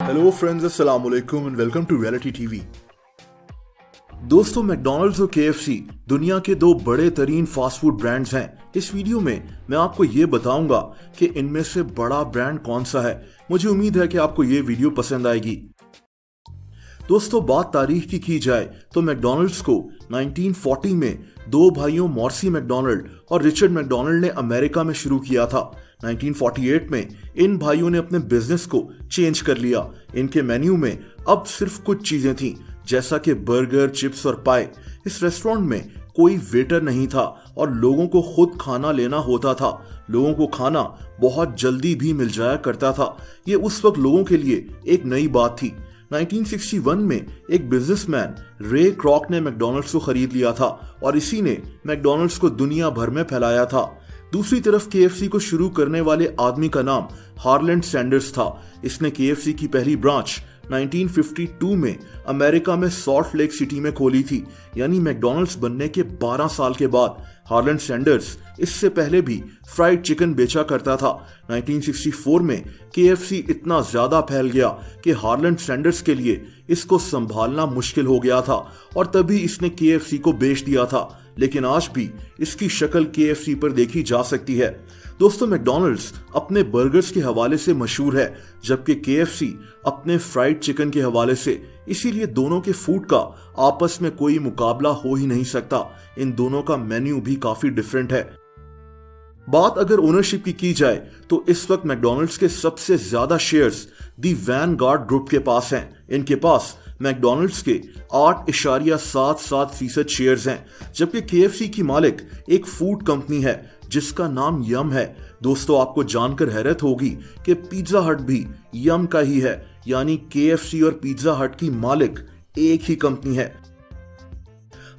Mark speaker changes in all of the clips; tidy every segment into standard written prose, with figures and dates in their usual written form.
Speaker 1: Hello friends, अस्सलाम वालेकुम and welcome to reality TV. दोस्तों, मैकडॉनल्ड्स और केएफसी दुनिया के दो बड़े तरीन फास्ट फूड ब्रांड्स हैं। इस वीडियो में मैं आपको ये बताऊंगा कि इनमें से बड़ा ब्रांड कौन सा है। मुझे उम्मीद है कि आपको ये वीडियो पसंद आएगी। दोस्तों, बात तारीख की जाए तो मैकडॉनल्ड्स को 1940 में दो भाइयों मॉर्सी मैकडॉनल्ड और रिचर्ड मैकडॉनल्ड ने अमेरिका में शुरू किया था। 1948 में इन भाइयों ने अपने बिजनेस को चेंज कर लिया। इनके मेन्यू में अब सिर्फ कुछ चीजें थीं, जैसा कि बर्गर, चिप्स और पाए। इस रेस्टोरेंट में कोई वेटर नहीं था और लोगों को खुद खाना लेना होता था। लोगों को खाना बहुत जल्दी भी मिल जाया करता था। ये उस वक्त लोगों के लिए एक नई बात थी। 1961 में एक बिजनेसमैन रे क्रॉक ने मैकडॉनल्ड्स को खरीद लिया था और इसी ने मैकडॉनल्ड्स को दुनिया भर में फैलाया था। दूसरी तरफ केएफसी को शुरू करने वाले आदमी का नाम हार्लैंड सैंडर्स था। इसने केएफसी की पहली ब्रांच 1952 में अमेरिका में सॉल्ट लेक सिटी में खोली थी, यानी मैकडॉनल्ड्स बनने के 12 साल के बाद। हार्लैंड सैंडर्स इससे पहले भी फ्राइड चिकन बेचा करता था। 1964 में केएफसी इतना ज्यादा फैल गया कि हार्लैंड सैंडर्स के लिए इसको संभालना मुश्किल हो गया था और तभी इसने केएफसी को बेच दिया था। लेकिन आज भी इसकी शक्ल केएफसी पर देखी जा सकती है। दोस्तों, मैकडॉनल्ड्स अपने बर्गर्स के हवाले से मशहूर है, जबकि केएफसी अपने फ्राइड चिकन के हवाले से। इसीलिए दोनों के फूड का आपस में कोई मुकाबला हो ही नहीं सकता। इन दोनों का मेन्यू भी काफी डिफरेंट है। बात अगर ओनरशिप की जाए तो इस वक्त मैकडॉनल्ड्स के सबसे ज्यादा शेयर्स दी वैनगार्ड ग्रुप के पास हैं। इनके पास मैकडॉनल्ड्स के 8.77% शेयर्स हैं, जबकि केएफसी की मालिक एक फूड कंपनी है जिसका नाम यम है। दोस्तों, आपको जानकर हैरत होगी कि पिज्जा हट भी यम का ही है, यानी केएफसी और पिज्जा हट की मालिक एक ही कंपनी है।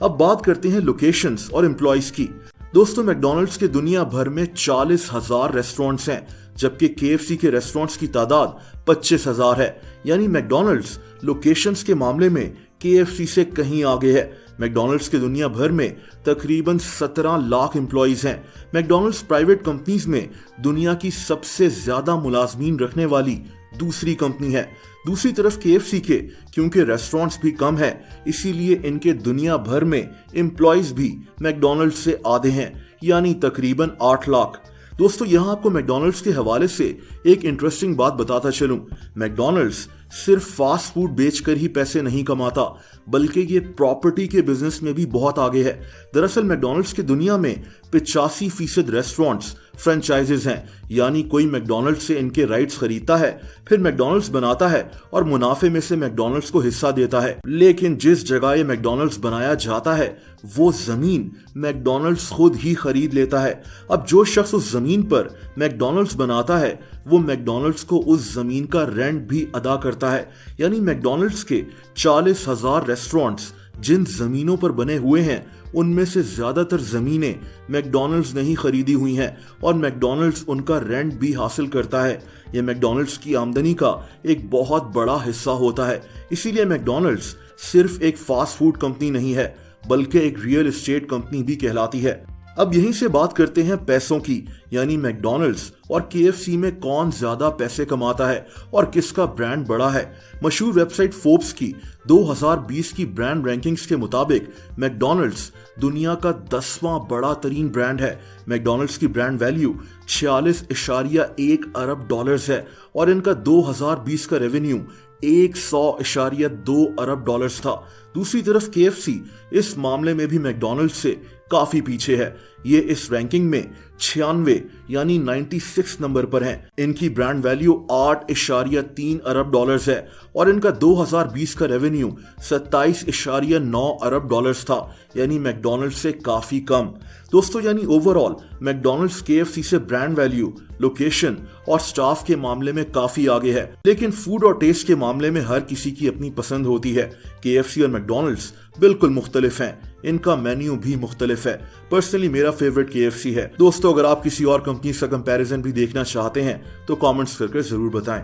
Speaker 1: अब बात करते हैं लोकेशंस और एम्प्लॉइज की। दोस्तों, मैकडॉनल्ड्स के दुनिया भर में 40,000 रेस्टोरेंट्स हैं, जबकि केएफसी के रेस्टोरेंट्स की तादाद 25,000 है। यानी मैकडॉनल्ड्स लोकेशंस के मामले में केएफसी से कहीं आगे है। मैकडॉनल्ड्स के दुनिया भर में तकरीबन 17 लाख एम्प्लॉइज हैं। मैकडॉनल्ड्स प्राइवेट कंपनीज में दुनिया की सबसे ज्यादा मुलाजमीन रखने वाली दूसरी कंपनी है। दूसरी तरफ केएफसी के क्योंकि रेस्टोरेंट्स भी कम है, इसीलिए इनके दुनिया भर में एम्प्लॉइज भी मैकडॉनल्ड्स से आधे हैं, यानी तकरीबन 8 लाख। दोस्तों, यहां आपको मैकडॉनल्ड्स के हवाले से एक इंटरेस्टिंग बात बताता चलूं। मैकडॉनल्ड्स सिर्फ फास्ट फूड बेचकर ही पैसे नहीं कमाता, बल्कि ये प्रॉपर्टी के बिजनेस में भी बहुत आगे है। दरअसल मैकडॉनल्ड्स की दुनिया में 85% रेस्टोरेंट्स फ्रेंचाइजेज हैं, यानी कोई मैकडॉनल्ड्स से इनके राइट्स खरीदता है, फिर मैकडॉनल्ड्स बनाता है और मुनाफे में से मैकडॉनल्ड्स को हिस्सा देता है। लेकिन जिस जगह ये मैकडॉनल्ड्स बनाया जाता है वो जमीन मैकडॉनल्ड्स खुद ही खरीद लेता है। अब जो शख्स उस जमीन पर मैकडॉनल्ड्स बनाता है वो मैकडॉनल्ड्स को उस जमीन का रेंट भी अदा करता है। यानी मैकडॉनल्ड्स के 40,000 रेस्टोरेंट्स जिन जमीनों पर बने हुए हैं उनमें से ज्यादातर जमीनें मैकडॉनल्ड्स ने ही खरीदी हुई हैं और मैकडॉनल्ड्स उनका रेंट भी हासिल करता है। यह मैकडॉनल्ड्स की आमदनी का एक बहुत बड़ा हिस्सा होता है। इसीलिए मैकडॉनल्ड्स सिर्फ एक फास्ट फूड कंपनी नहीं है, बल्कि एक रियल एस्टेट कंपनी भी कहलाती है। अब यहीं से बात करते हैं पैसों की, यानी मैकडॉनल्ड्स और केएफसी में कौन ज्यादा पैसे कमाता है और किसका ब्रांड बड़ा है। मशहूर वेबसाइट फोर्ब्स की 2020 की ब्रांड रैंकिंग्स के मुताबिक मैकडॉनल्ड्स दुनिया का 10वां बड़ा तरीन ब्रांड है। मैकडॉनल्ड्स की ब्रांड वैल्यू 46.1 अरब डॉलर्स है और इनका 2020 का रेवेन्यू 100.2 अरब डॉलर्स था। दूसरी तरफ केएफसी इस मामले में भी मैकडॉनल्ड्स से काफी पीछे है। ये इस रैंकिंग में 96 यानी 96 नंबर पर हैं। इनकी ब्रांड वैल्यू 8.3 अरब डॉलर्स है और इनका 2020 का रेवेन्यू 27.9 अरब डॉलर्स था, यानी मैकडॉनल्ड्स से काफी कम। दोस्तों, यानी ओवरऑल मैकडॉनल्ड्स केएफसी से ब्रांड वैल्यू, लोकेशन और स्टाफ के मामले में काफी आगे है। लेकिन फूड और टेस्ट के मामले में हर किसी की अपनी पसंद होती है। केएफसी और मैकडॉनल्ड्स बिल्कुल मुख्तलिफ हैं, इनका मेन्यू भी मुख्तलिफ है। पर्सनली मेरा फेवरेट केएफसी है। दोस्तों, अगर आप किसी और कंपनी का कंपैरिजन भी देखना चाहते हैं तो कमेंट्स करके जरूर बताएं।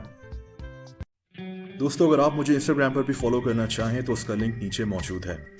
Speaker 1: दोस्तों, अगर आप मुझे इंस्टाग्राम पर भी फॉलो करना चाहें तो उसका लिंक नीचे मौजूद है।